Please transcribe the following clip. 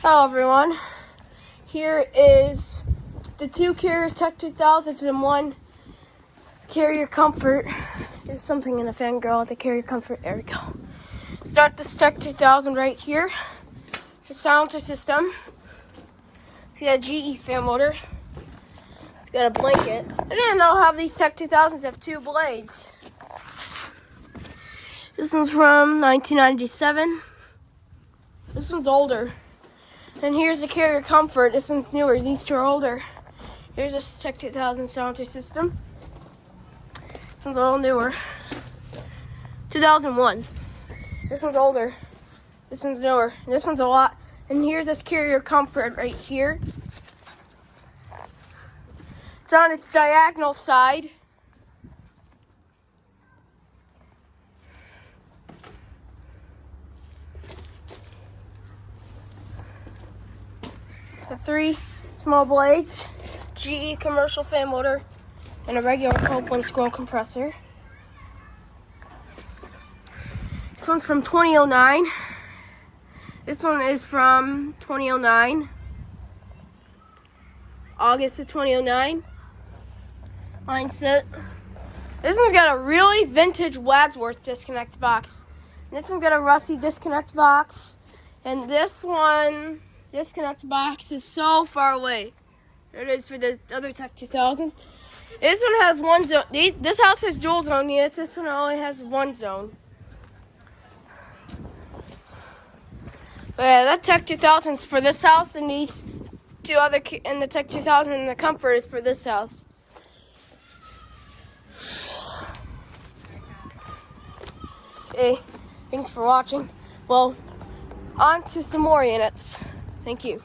Hello everyone, here is the two Carrier TEC2000s and one Carrier Comfort. There's something in the fangirl at the Carrier Comfort. There we go. Start this TEC2000 right here. It's a silencer system. It's got a GE fan motor. It's got a blanket. I didn't know how these TEC2000s have two blades. This one's from 1997. This one's older. And here's the Carrier Comfort. This one's newer. These two are older. Here's this TEC2000 Silencer System. This one's a little newer. 2001. This one's older. This one's newer. This one's a lot. And here's this Carrier Comfort right here. It's on its diagonal side. The three small blades, GE commercial fan motor, and a regular open scroll compressor. This one's from 2009. This one is from 2009. August of 2009. Line set. This one's got a really vintage Wadsworth disconnect box. This one's got a rusty disconnect box. And this one, disconnect box is so far away. There it is for the other TEC2000. This one has one zone. This house has dual zone units. This one only has one zone. But yeah, that TEC2000 is for this house, and these two other, and the TEC2000 and the Comfort is for this house. Okay, thanks for watching. Well, on to some more units. Thank you.